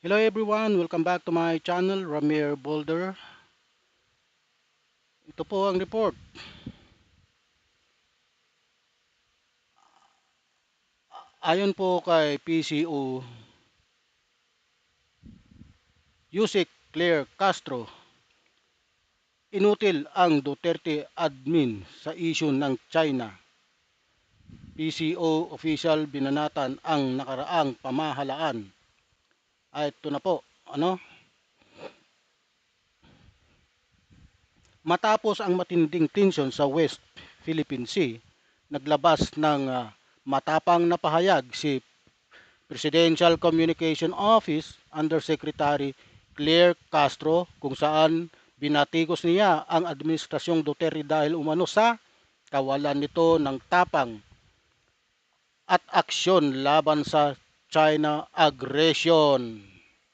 Hello everyone, welcome back to my channel, Ramir Boulder. Ito po ang report. Ayon po kay PCO, Yusek Claire Castro, inutil ang Duterte admin sa issue ng China. PCO official binanatan ang nakaraang pamahalaan. Ay ito na po, matapos ang matinding tensyon sa West Philippine Sea, naglabas ng matapang na pahayag si Presidential Communication Office Undersecretary Claire Castro kung saan binatikos niya ang Administrasyong Duterte dahil umano sa kawalan nito ng tapang at aksyon laban sa China aggression.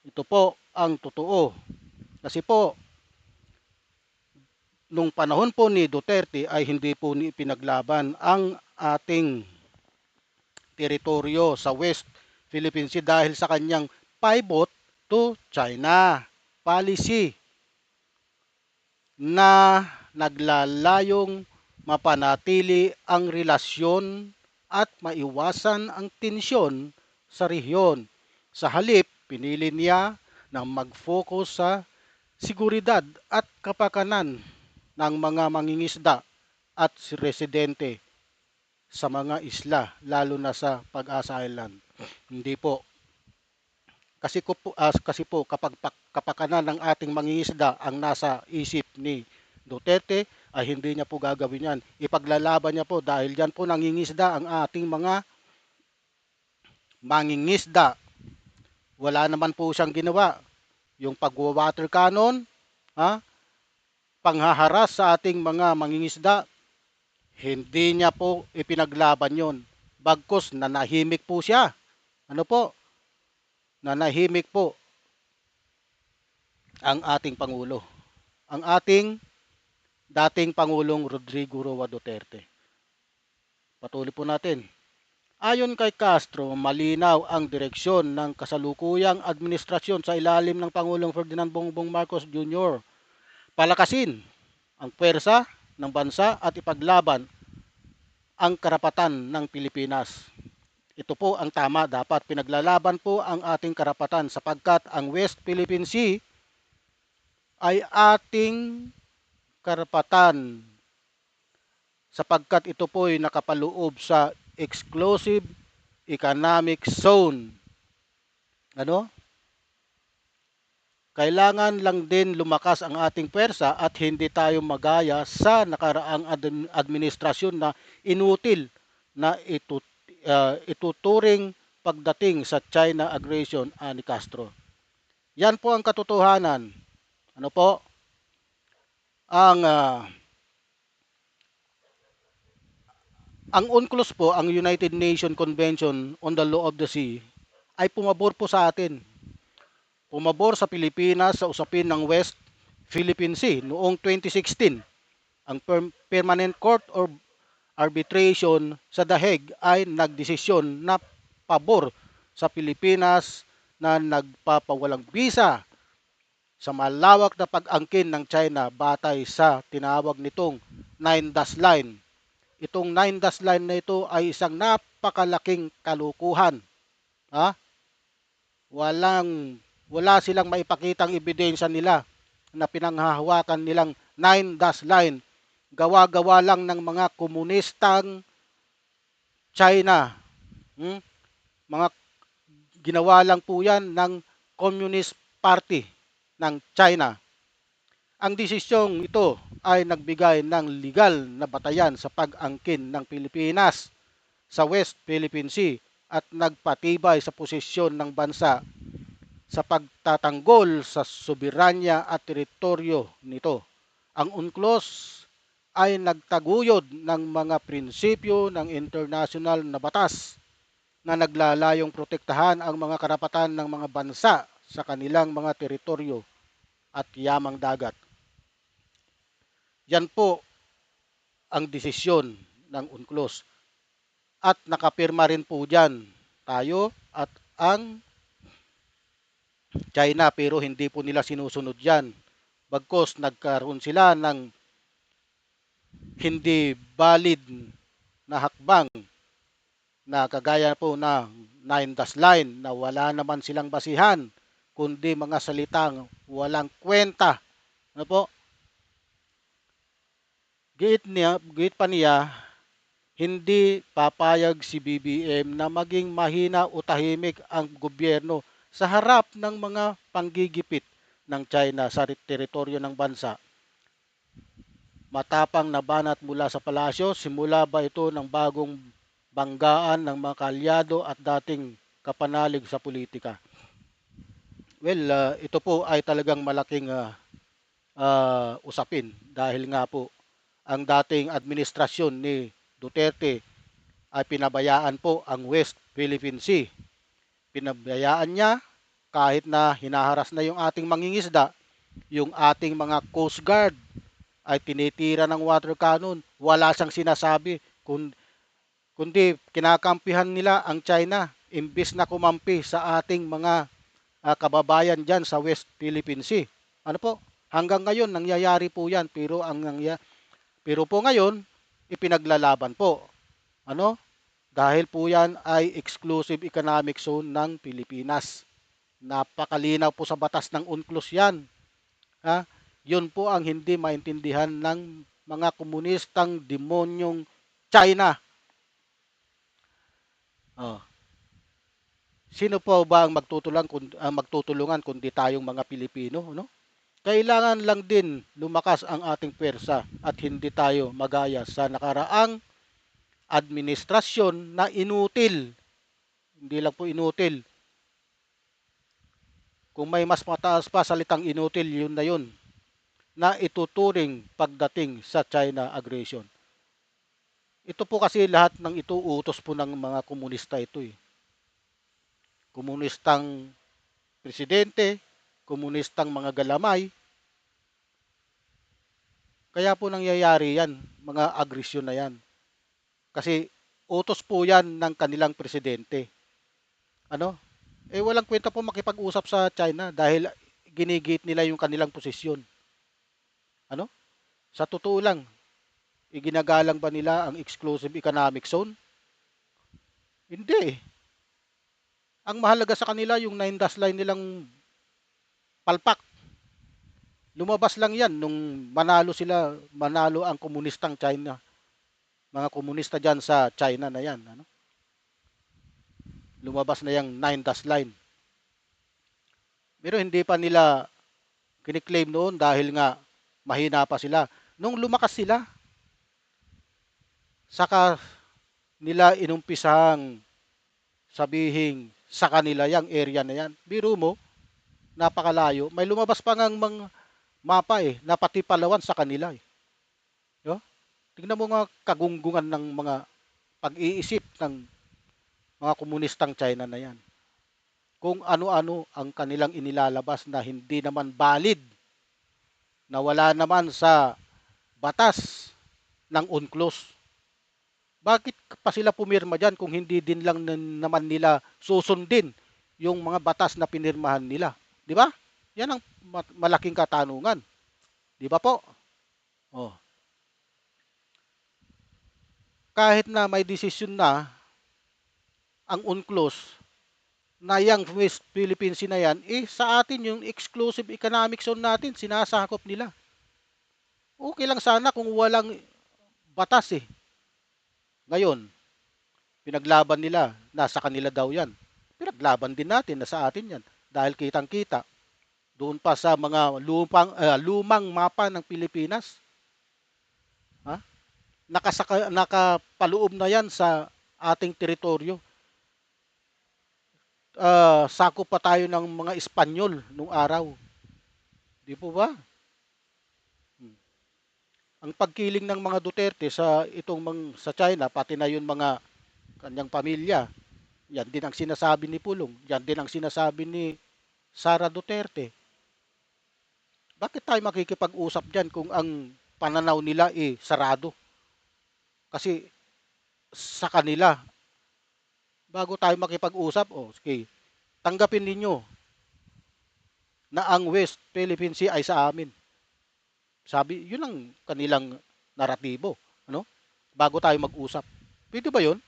Ito po ang totoo. Kasi po, nung panahon po ni Duterte ay hindi po ni pinaglaban ang ating teritoryo sa West Philippine Sea dahil sa kanyang pivot to China policy na naglalayong mapanatili ang relasyon at maiwasan ang tensyon sa rehiyon. Sa halip, pinili niya na mag-focus sa seguridad at kapakanan ng mga mangingisda at residente sa mga isla, lalo na sa Pag-asa Island. Hindi po. Kasi po kapakanan ng ating mangingisda ang nasa isip ni Duterte ay hindi niya po gagawin yan. Ipaglalaban niya po dahil diyan po nangingisda ang ating mga mangingisda. Wala naman po siyang ginawa. Yung pagwa-water cannon, ha? Panghaharas sa ating mga mangingisda, hindi niya po ipinaglaban yon. Bagkus nanahimik po siya. Ano po? Nanahimik po ang ating Pangulo. Ang ating dating Pangulong Rodrigo Roa Duterte. Patuloy po natin. Ayon kay Castro, malinaw ang direksyon ng kasalukuyang administrasyon sa ilalim ng Pangulong Ferdinand Bongbong Marcos Jr. Palakasin ang pwersa ng bansa at ipaglaban ang karapatan ng Pilipinas. Ito po ang tama, dapat pinaglalaban po ang ating karapatan sapagkat ang West Philippine Sea ay ating karapatan sapagkat ito po ay nakapaloob sa exclusive economic zone. Ano? Kailangan lang din lumakas ang ating pwersa at hindi tayo magaya sa nakaraang administrasyon na inutil na ituturing pagdating sa China aggression ni Castro. Yan po ang katotohanan. Ano po? Ang UNCLOS po, ang United Nations Convention on the Law of the Sea, ay pumabor po sa atin. Pumabor sa Pilipinas sa usapin ng West Philippine Sea noong 2016. Ang Permanent Court of Arbitration sa The Hague ay nagdesisyon na pabor sa Pilipinas na nagpapawalang bisa sa malawak na pag-angkin ng China batay sa tinawag nitong 9-dash line. Itong 9-dash line na ito ay isang napakalaking kalukuhan. Ha? Wala silang maipakitang ebidensya nila na pinanghahawakan nilang 9-dash line. Gawa-gawa lang ng mga komunistang China. Mga ginawa lang po yan ng Communist Party ng China. Ang desisyong ito ay nagbigay ng legal na batayan sa pag-angkin ng Pilipinas sa West Philippine Sea at nagpatibay sa posisyon ng bansa sa pagtatanggol sa soberanya at teritoryo nito. Ang UNCLOS ay nagtaguyod ng mga prinsipyo ng international na batas na naglalayong protektahan ang mga karapatan ng mga bansa sa kanilang mga teritoryo at yamang dagat. Yan po ang desisyon ng UNCLOS. At nakapirma rin po dyan tayo at ang China pero hindi po nila sinusunod yan. Bagkos nagkaroon sila ng hindi valid na hakbang na kagaya po na Nine Dash Line na wala naman silang basihan kundi mga salitang walang kwenta. Ano po? Giit pa niya, hindi papayag si BBM na maging mahina o tahimik ang gobyerno sa harap ng mga panggigipit ng China sa teritoryo ng bansa. Matapang na banat mula sa palasyo, simula ba ito ng bagong banggaan ng mga kalyado at dating kapanalig sa politika? Well, ito po ay talagang malaking usapin dahil nga po ang dating administrasyon ni Duterte ay pinabayaan po ang West Philippine Sea. Pinabayaan niya kahit na hinaharas na yung ating mangingisda, yung ating mga Coast Guard ay tinitira ng water cannon. Wala siyang sinasabi kundi kinakampihan nila ang China imbis na kumampi sa ating mga kababayan dyan sa West Philippine Sea. Ano po? Hanggang ngayon nangyayari po 'yan pero po ngayon ipinaglalaban po. Ano? Dahil po 'yan ay exclusive economic zone ng Pilipinas. Napakalinaw po sa batas ng UNCLOS 'yan. Ha? 'Yun po ang hindi maintindihan ng mga komunistang demonyong China. Oh. Sino po ba ang magtutulungan kundi tayong mga Pilipino, no? Kailangan lang din lumakas ang ating pwersa at hindi tayo magaya sa nakaraang administrasyon na inutil. Hindi lang po inutil. Kung may mas mataas pa salitang inutil, yun na yun na ituturing pagdating sa China aggression. Ito po kasi lahat ng ito utos po ng mga komunista ito eh. Komunistang presidente, komunistang mga galamay. Kaya po nangyayari yan, mga agresyon na yan. Kasi utos po yan ng kanilang presidente. Ano? Walang kwenta po makipag-usap sa China dahil ginigit nila yung kanilang posisyon. Ano? Sa totoo lang, iginagalang ba nila ang exclusive economic zone? Hindi eh. Ang mahalaga sa kanila yung 9 dash line nilang palpak. Lumabas lang yan nung manalo ang komunistang China. Mga komunista dyan sa China na yan. Ano? Lumabas na yung 9 dash line. Pero hindi pa nila kiniklaim noon dahil nga mahina pa sila. Nung lumakas sila, saka nila inumpisang sabihin sa kanila yung area na yan. Biro mo, napakalayo. May lumabas pa ngang mga mapa eh, na pati Palawan sa kanila eh. Yo? Tingnan mo nga kagunggungan ng mga pag-iisip ng mga komunistang China na yan. Kung ano-ano ang kanilang inilalabas na hindi naman valid, na wala naman sa batas ng UNCLOS. Bakit pa sila pumirma dyan kung hindi din lang naman nila susundin yung mga batas na pinirmahan nila? Di ba? Yan ang malaking katanungan. Di ba po? Oh. Kahit na may desisyon na ang UNCLOS na yung West Philippine Sea na yan, sa atin yung exclusive economic zone natin, sinasakop nila. Okay lang sana kung walang batas eh. Ngayon, pinaglaban nila, nasa kanila daw yan. Pinaglaban din natin, nasa atin yan. Dahil kitang-kita, doon pa sa mga lumang mapa ng Pilipinas, ha? Nakapaloob na yan sa ating teritoryo. Sakop pa tayo ng mga Espanyol nung araw. Di po ba? Ang pagkiling ng mga Duterte sa China, pati na yung mga kanyang pamilya, yan din ang sinasabi ni Pulong, yan din ang sinasabi ni Sara Duterte. Bakit tayo makikipag-usap dyan kung ang pananaw nila sarado? Kasi sa kanila, bago tayo makipag-usap, okay, tanggapin ninyo na ang West Philippine Sea ay sa amin. Sabi, yun ang kanilang naratibo, ano? Bago tayo mag-usap. Pwede ba yun?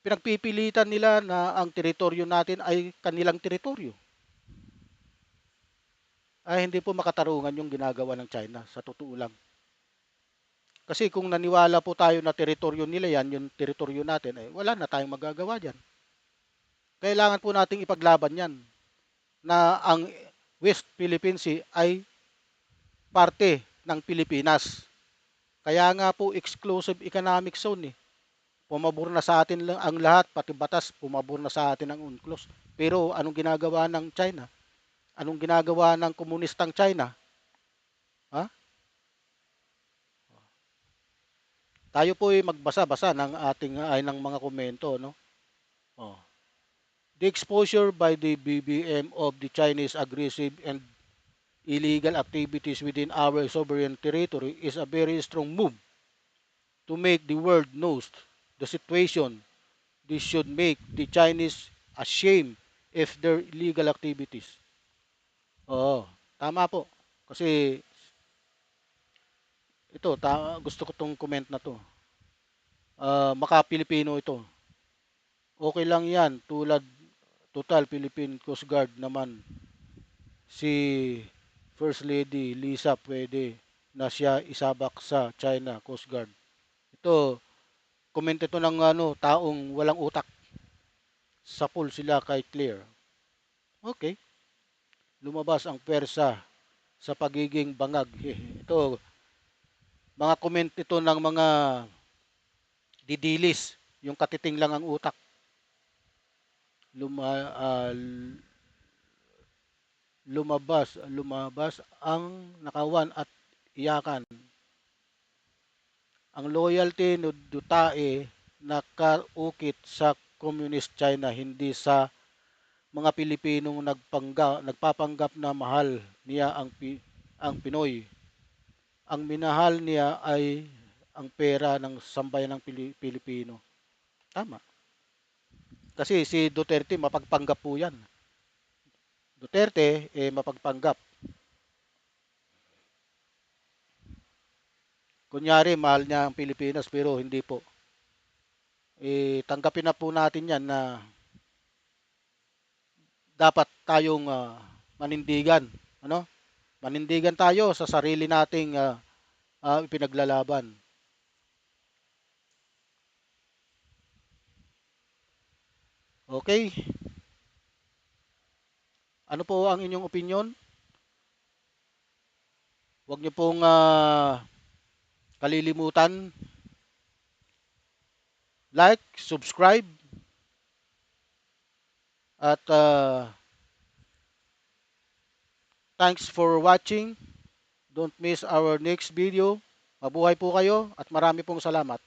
Pinagpipilitan nila na ang teritoryo natin ay kanilang teritoryo. Ay hindi po makatarungan yung ginagawa ng China, sa totoo lang. Kasi kung naniwala po tayo na teritoryo nila yan, yung teritoryo natin, eh, wala na tayong magagawa dyan. Kailangan po nating ipaglaban yan na ang West Philippine Sea ay parte ng Pilipinas. Kaya nga po exclusive economic zone eh. Pumabor na sa atin lang ang lahat, pati batas, pumabor na sa atin ang UNCLOS. Pero anong ginagawa ng China? Anong ginagawa ng komunistang China? Ha? Tayo po ay magbasa-basa ng ating ay ng mga komento, no? Oh. The exposure by the BBM of the Chinese aggressive and illegal activities within our sovereign territory is a very strong move to make the world knows the situation. This should make the Chinese ashamed of their illegal activities. Oo, tama po. Kasi ito, gusto ko tong comment na to. Maka-Pilipino ito. Okay lang yan, tulad total Philippine Coast Guard naman. Si First Lady Lisa pwede na siya isabak sa China Coast Guard. Ito, comment ito ng taong walang utak. Sa pool sila kay Clear. Okay, lumabas ang persa sa pagiging bangag. Ito, mga comment ito ng mga didilis, yung katiting lang ang utak. Luma, ah, lumabas ang nakawan at iyakan. Ang loyalty ni Dutae nakaukit sa Communist China, hindi sa mga Pilipinong nagpapanggap na mahal niya ang Pinoy. Ang minahal niya ay ang pera ng sambayan ng Pilipino. Tama. Kasi si Duterte mapagpanggap po yan. Duterte mapagpanggap. Kunyari mahal niya ang Pilipinas pero hindi po. Tanggapin na po natin yan na dapat tayong manindigan. Ano? Manindigan tayo sa sarili nating ipinaglalaban. Okay? Ano po ang inyong opinion? Huwag niyo pong kalilimutan like, subscribe, at thanks for watching. Don't miss our next video. Mabuhay po kayo at marami pong salamat.